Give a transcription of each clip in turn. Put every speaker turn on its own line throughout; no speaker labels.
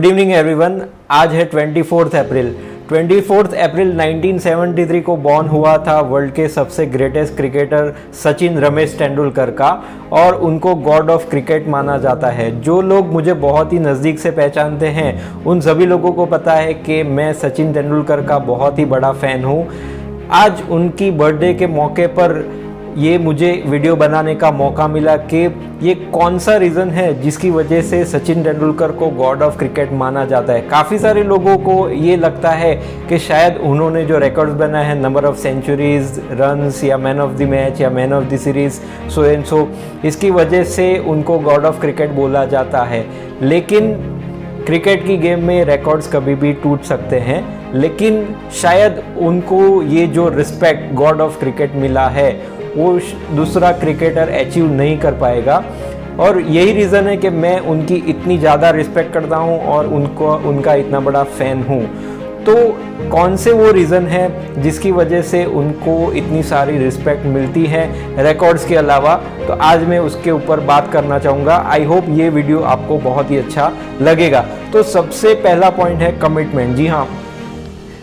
Good evening everyone. आज है 24 अप्रैल 1973 को बॉर्न हुआ था वर्ल्ड के सबसे ग्रेटेस्ट क्रिकेटर सचिन रमेश तेंदुलकर का, और उनको गॉड ऑफ क्रिकेट माना जाता है। जो लोग मुझे बहुत ही नज़दीक से पहचानते हैं उन सभी लोगों को पता है कि मैं सचिन तेंदुलकर का बहुत ही बड़ा फ़ैन हूँ। आज उनकी बर्थडे के मौके पर ये मुझे वीडियो बनाने का मौका मिला कि ये कौन सा रीज़न है जिसकी वजह से सचिन तेंदुलकर को गॉड ऑफ क्रिकेट माना जाता है। काफ़ी सारे लोगों को ये लगता है कि शायद उन्होंने जो रिकॉर्ड्स बनाए हैं, नंबर ऑफ सेंचुरीज, रन्स, या मैन ऑफ द मैच या man of the series, so and so, इसकी वजह से उनको गॉड ऑफ क्रिकेट बोला जाता है। लेकिन क्रिकेट की गेम में रिकॉर्ड्स कभी भी टूट सकते हैं, लेकिन शायद उनको ये जो रिस्पेक्ट गॉड ऑफ क्रिकेट मिला है वो दूसरा क्रिकेटर अचीव नहीं कर पाएगा। और यही रीज़न है कि मैं उनकी इतनी ज़्यादा रिस्पेक्ट करता हूँ और उनका इतना बड़ा फ़ैन हूँ। तो कौन से वो रीज़न है जिसकी वजह से उनको इतनी सारी रिस्पेक्ट मिलती है रिकॉर्ड्स के अलावा, तो आज मैं उसके ऊपर बात करना चाहूँगा। आई होप ये वीडियो आपको बहुत ही अच्छा लगेगा। तो सबसे पहला पॉइंट है कमिटमेंट। जी हाँ,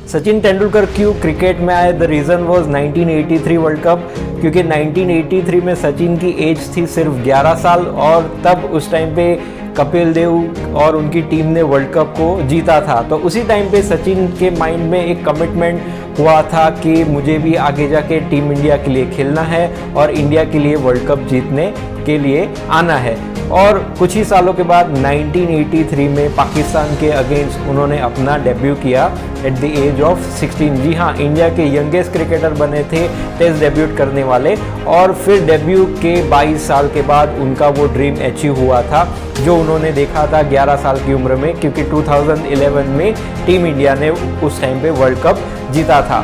सचिन तेंदुलकर क्यों क्रिकेट में आए? The reason was 1983 world cup, क्योंकि 1983 में सचिन की एज थी सिर्फ 11 साल, और तब उस टाइम पे कपिल देव और उनकी टीम ने वर्ल्ड कप को जीता था। तो उसी टाइम पे सचिन के माइंड में एक कमिटमेंट हुआ था कि मुझे भी आगे जाके टीम इंडिया के लिए खेलना है और इंडिया के लिए वर्ल्ड कप जीतने के लिए आना है। और कुछ ही सालों के बाद 1983 में पाकिस्तान के अगेंस्ट उन्होंने अपना डेब्यू किया एट द एज ऑफ 16। जी हाँ, इंडिया के यंगेस्ट क्रिकेटर बने थे टेस्ट डेब्यूट करने वाले। और फिर डेब्यू के 22 साल के बाद उनका वो ड्रीम अचीव हुआ था जो उन्होंने देखा था 11 साल की उम्र में, क्योंकि 2011 में टीम इंडिया ने उस टाइम पे वर्ल्ड कप जीता था।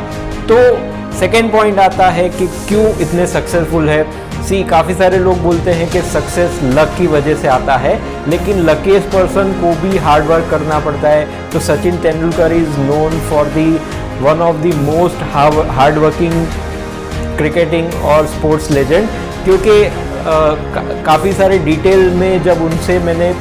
तो सेकेंड पॉइंट आता है कि क्यों इतने सक्सेसफुल है। काफ़ी सारे लोग बोलते हैं कि सक्सेस लक की वजह से आता है, लेकिन लकीस्ट पर्सन को भी हार्ड वर्क करना पड़ता है। तो Sachin Tendulkar is known for the one of the most hard working cricketing और स्पोर्ट्स लेजेंड, क्योंकि काफ़ी सारे डिटेल में जब उनसे मैंने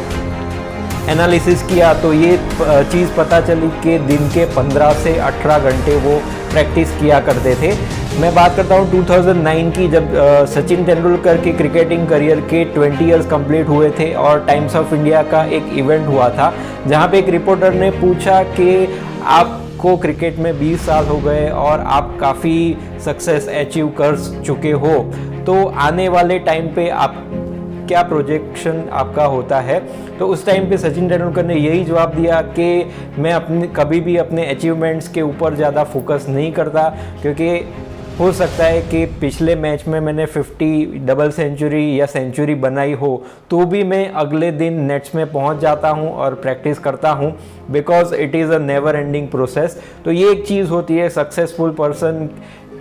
एनालिसिस किया तो ये चीज़ पता चली कि दिन के 15 से 18 घंटे वो प्रैक्टिस किया करते थे। मैं बात करता हूँ 2009 की, जब सचिन तेंदुलकर के क्रिकेटिंग करियर के 20 इयर्स कंप्लीट हुए थे, और टाइम्स ऑफ इंडिया का एक इवेंट हुआ था जहाँ पे एक रिपोर्टर ने पूछा कि आपको क्रिकेट में 20 साल हो गए और आप काफ़ी सक्सेस अचीव कर चुके हो, तो आने वाले टाइम पे आप क्या प्रोजेक्शन आपका होता है? तो उस टाइम पे सचिन तेंदुलकर ने यही जवाब दिया कि मैं कभी भी अपने अचीवमेंट्स के ऊपर ज़्यादा फोकस नहीं करता, क्योंकि हो सकता है कि पिछले मैच में मैंने 50 डबल सेंचुरी या सेंचुरी बनाई हो तो भी मैं अगले दिन नेट्स में पहुंच जाता हूं और प्रैक्टिस करता हूं, because it is a never ending process. तो ये एक चीज़ होती है सक्सेसफुल पर्सन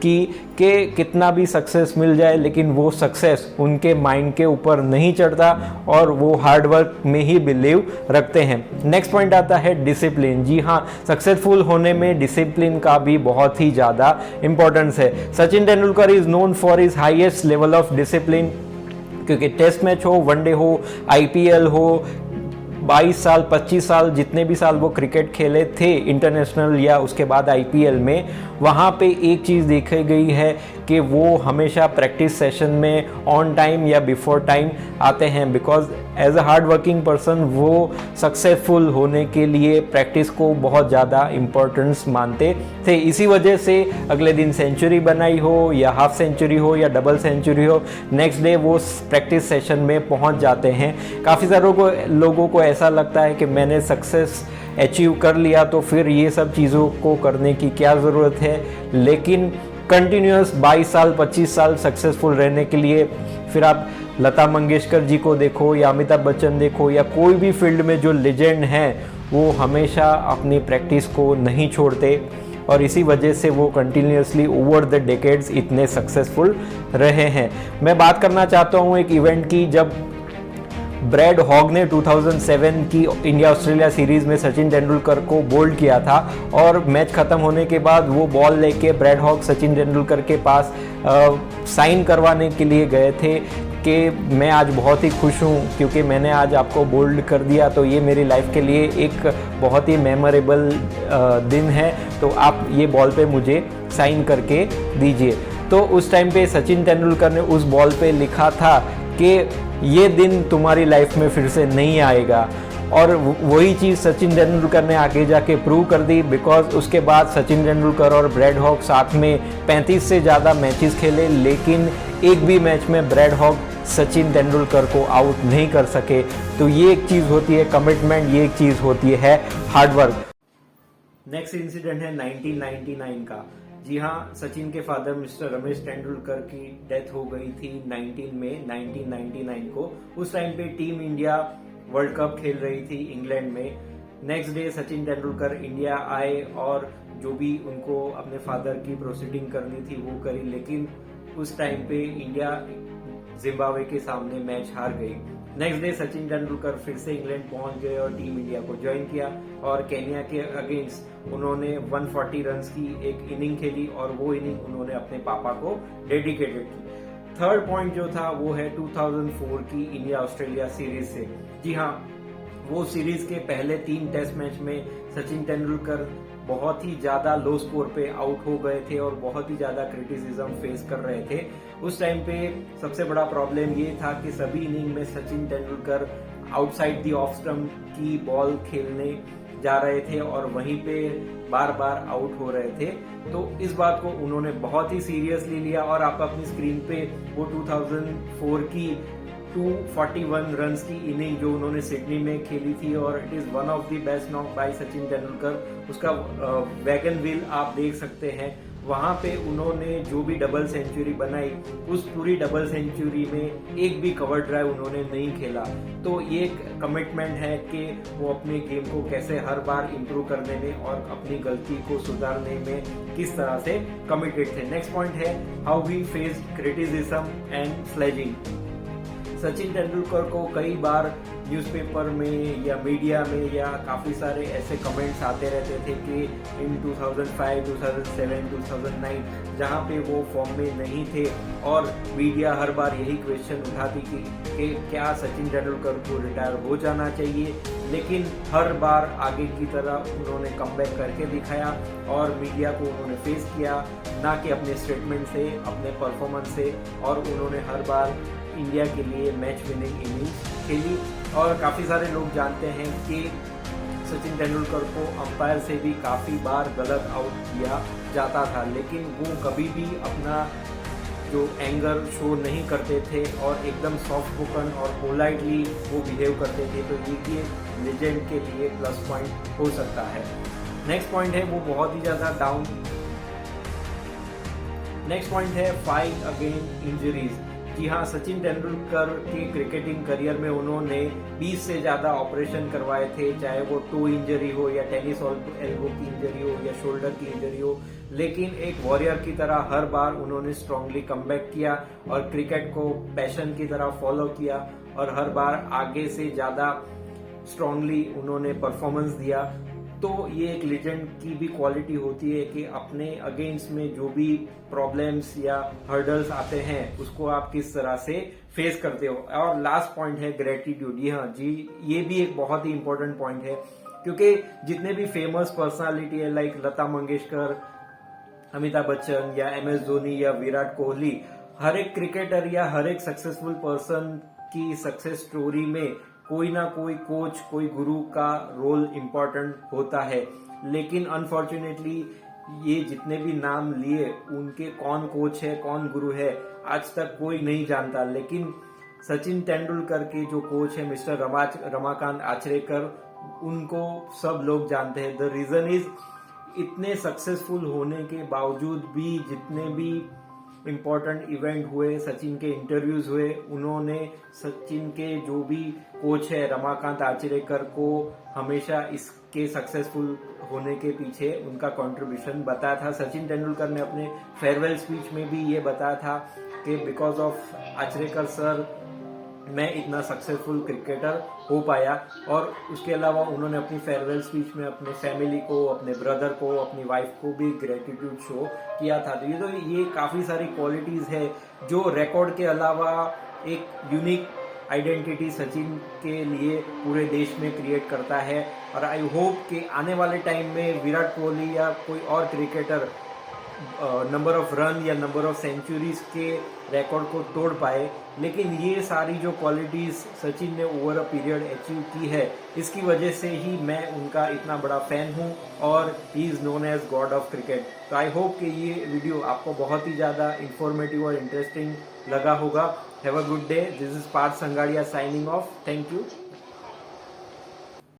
कि कितना भी सक्सेस मिल जाए, लेकिन वो सक्सेस उनके माइंड के ऊपर नहीं चढ़ता और वो हार्ड वर्क में ही बिलीव रखते हैं। नेक्स्ट पॉइंट आता है डिसिप्लिन। जी हाँ, सक्सेसफुल होने में डिसिप्लिन का भी बहुत ही ज़्यादा इंपॉर्टेंस है। Sachin Tendulkar is known for his highest level of discipline, क्योंकि टेस्ट मैच हो, वनडे हो, आईपीएल हो, 22 साल 25 साल जितने भी साल वो क्रिकेट खेले थे इंटरनेशनल या उसके बाद आईपीएल में, वहाँ पे एक चीज़ देखी गई है कि वो हमेशा प्रैक्टिस सेशन में ऑन टाइम या बिफोर टाइम आते हैं, because as a hard working person वो सक्सेसफुल होने के लिए प्रैक्टिस को बहुत ज़्यादा इम्पोर्टेंस मानते थे। इसी वजह से अगले दिन सेंचुरी बनाई हो या हाफ सेंचुरी हो या डबल सेंचुरी हो, नेक्स्ट डे वो प्रैक्टिस सेशन में पहुंच जाते हैं। काफ़ी सारे लोगों को ऐसा लगता है कि मैंने सक्सेस अचीव कर लिया तो फिर ये सब चीज़ों को करने की क्या ज़रूरत है, लेकिन कंटिन्यूस 22 साल 25 साल सक्सेसफुल रहने के लिए फिर आप लता मंगेशकर जी को देखो या अमिताभ बच्चन देखो या कोई भी फील्ड में जो लेजेंड हैं, वो हमेशा अपनी प्रैक्टिस को नहीं छोड़ते, और इसी वजह से वो कंटिन्यूसली ओवर द डेकेड्स इतने सक्सेसफुल रहे हैं। मैं बात करना चाहता हूँ एक इवेंट की, जब ब्रैड हॉग ने 2007 की इंडिया ऑस्ट्रेलिया सीरीज़ में सचिन तेंदुलकर को बोल्ड किया था, और मैच ख़त्म होने के बाद वो बॉल लेके ब्रैड हॉग सचिन तेंदुलकर के पास साइन करवाने के लिए गए थे कि मैं आज बहुत ही खुश हूँ क्योंकि मैंने आज आपको बोल्ड कर दिया, तो ये मेरी लाइफ के लिए एक बहुत ही मेमोरेबल दिन है। तो आप ये बॉल पे मुझे साइन करके दीजिए। तो उस टाइम पे सचिन तेंदुलकर ने उस बॉल पे लिखा था कि ये दिन तुम्हारी लाइफ में फिर से नहीं आएगा, और वही चीज़ सचिन तेंदुलकर ने आगे जाके प्रूव कर दी। बिकॉज उसके बाद सचिन तेंदुलकर और ब्रैड हॉग साथ में 35 से ज़्यादा मैचेस खेले, लेकिन एक भी मैच में ब्रैड हॉग सचिन तेंदुलकर को आउट नहीं कर सके। तो ये एक चीज़ होती है कमिटमेंट, ये एक चीज़ होती है हार्डवर्क। नेक्स्ट इंसिडेंट है 1999 का। जी हाँ, सचिन के फादर मिस्टर रमेश तेंदुलकर की डेथ हो गई थी 19 मई 1999 को। उस टाइम पे टीम इंडिया वर्ल्ड कप खेल रही थी इंग्लैंड में। Next day Sachin Tendulkar India आए और जो भी उनको अपने फादर की प्रोसीडिंग करनी थी वो करी, लेकिन उस टाइम पे इंडिया जिम्बाब्वे के सामने मैच हार गई। नेक्स्ट डे सचिन तेंदुलकर फिर से इंग्लैंड पहुंच गए और टीम इंडिया को ज्वाइन किया, और केन्या के अगेंस्ट उन्होंने 140 रन्स की एक इनिंग खेली, और वो इनिंग उन्होंने अपने पापा को डेडिकेटेड की। थर्ड पॉइंट जो था वो है 2004 की इंडिया ऑस्ट्रेलिया सीरीज से। जी हाँ, वो सीरीज के पहले 3 टेस्ट मैच में सचिन तेंदुलकर बहुत ही ज्यादा लो स्कोर पे आउट हो गए थे और बहुत ही ज्यादा क्रिटिसिज्म फेस कर रहे थे। उस टाइम पे सबसे बड़ा प्रॉब्लम ये था कि सभी इनिंग में Sachin Tendulkar outside the off stump की बॉल खेलने जा रहे थे और वहीं पे बार बार आउट हो रहे थे। तो इस बात को उन्होंने बहुत ही सीरियसली लिया, और आप अपनी स्क्रीन पे वो 2004 की 241 रन्स की इनिंग जो उन्होंने सिडनी में खेली थी, और it is one of the best knock by Sachin Tendulkar. उसका वैगन व्हील आप देख सकते हैं। वहां पे उन्होंने जो भी डबल सेंचुरी बनाई, उस पूरी डबल सेंचुरी में एक भी कवर ड्राइव उन्होंने नहीं खेला। तो ये एक कमिटमेंट है कि वो अपने गेम को कैसे हर बार इंप्रूव करने में और अपनी गलती को सुधारने में किस तरह से कमिटेड थे। नेक्स्ट पॉइंट है how we face criticism and sledging. Sachin Tendulkar को कई बार न्यूज़पेपर में या मीडिया में या काफ़ी सारे ऐसे कमेंट्स आते रहते थे कि इन 2005, 2007, 2009 जहाँ पे वो फॉर्म में नहीं थे, और मीडिया हर बार यही क्वेश्चन उठाती कि क्या सचिन तेंदुलकर को रिटायर हो जाना चाहिए। लेकिन हर बार आगे की तरह उन्होंने कमबैक करके दिखाया और मीडिया को उन्होंने फेस किया, ना कि अपने स्टेटमेंट से, अपने परफॉर्मेंस से, और उन्होंने हर बार इंडिया के लिए मैच विनिंग इनिंग्स खेली। और काफ़ी सारे लोग जानते हैं कि सचिन तेंदुलकर को अंपायर से भी काफ़ी बार गलत आउट किया जाता था, लेकिन वो कभी भी अपना जो एंगर शो नहीं करते थे और एकदम सॉफ्ट स्पोकन और पोलाइटली वो बिहेव करते थे। तो ये भी एक लेजेंड के लिए प्लस पॉइंट हो सकता है। नेक्स्ट पॉइंट है वो बहुत ही ज़्यादा डाउन। नेक्स्ट पॉइंट है फाइट अगेंस्ट इंजरीज। जी हाँ, सचिन तेंदुलकर के क्रिकेटिंग करियर में उन्होंने 20 से ज़्यादा ऑपरेशन करवाए थे, चाहे वो टो इंजरी हो या टेनिस एल्बो की इंजरी हो या शोल्डर की इंजरी हो। लेकिन एक वॉरियर की तरह हर बार उन्होंने स्ट्रांगली कमबैक किया और क्रिकेट को पैशन की तरह फॉलो किया, और हर बार आगे से ज़्यादा स्ट्रांगली उन्होंने परफॉर्मेंस दिया। तो ये एक लेजेंड की भी क्वालिटी होती है कि अपने अगेंस्ट में जो भी प्रॉब्लम्स या हर्डल्स आते हैं उसको आप किस तरह से फेस करते हो। और लास्ट पॉइंट है ग्रेटिट्यूड। ये भी एक बहुत ही इंपॉर्टेंट पॉइंट है, क्योंकि जितने भी फेमस पर्सनालिटी है लाइक लता मंगेशकर, अमिताभ बच्चन या MS धोनी या विराट कोहली, हर एक क्रिकेटर या हर एक सक्सेसफुल पर्सन की सक्सेस स्टोरी में कोई ना कोई कोच, कोई गुरु का रोल इम्पोर्टेंट होता है। लेकिन अनफॉर्चुनेटली ये जितने भी नाम लिए उनके कौन कोच है, कौन गुरु है, आज तक कोई नहीं जानता। लेकिन सचिन तेंदुलकर के जो कोच है मिस्टर रमाकांत आचरेकर, उनको सब लोग जानते हैं। द रीजन इज इतने सक्सेसफुल होने के बावजूद भी जितने भी इम्पोर्टेंट इवेंट हुए, सचिन के इंटरव्यूज हुए, उन्होंने सचिन के जो भी कोच है रमाकांत आचरेकर को हमेशा इसके सक्सेसफुल होने के पीछे उनका कंट्रीब्यूशन बताया था। सचिन तेंदुलकर ने अपने फेयरवेल स्पीच में भी ये बताया था कि बिकॉज ऑफ आचरेकर सर मैं इतना सक्सेसफुल क्रिकेटर हो पाया। और उसके अलावा उन्होंने अपनी फेयरवेल स्पीच में अपने फैमिली को, अपने ब्रदर को, अपनी वाइफ को भी ग्रेटिट्यूड शो किया था। तो ये काफ़ी सारी क्वालिटीज़ है जो रिकॉर्ड के अलावा एक यूनिक आइडेंटिटी सचिन के लिए पूरे देश में क्रिएट करता है। और आई होप कि आने वाले टाइम में विराट कोहली या कोई और क्रिकेटर नंबर ऑफ रन या नंबर ऑफ सेंचुरीज के रिकॉर्ड को तोड़ पाए। लेकिन ये सारी जो क्वालिटीज़ सचिन ने ओवर अ पीरियड अचीव की है, इसकी वजह से ही मैं उनका इतना बड़ा फ़ैन हूँ और he is known as god of cricket. तो आई होप कि ये वीडियो आपको बहुत ही ज़्यादा इंफॉर्मेटिव और इंटरेस्टिंग लगा होगा। Have a good day. This is Parth Sangadia signing off. Thank you.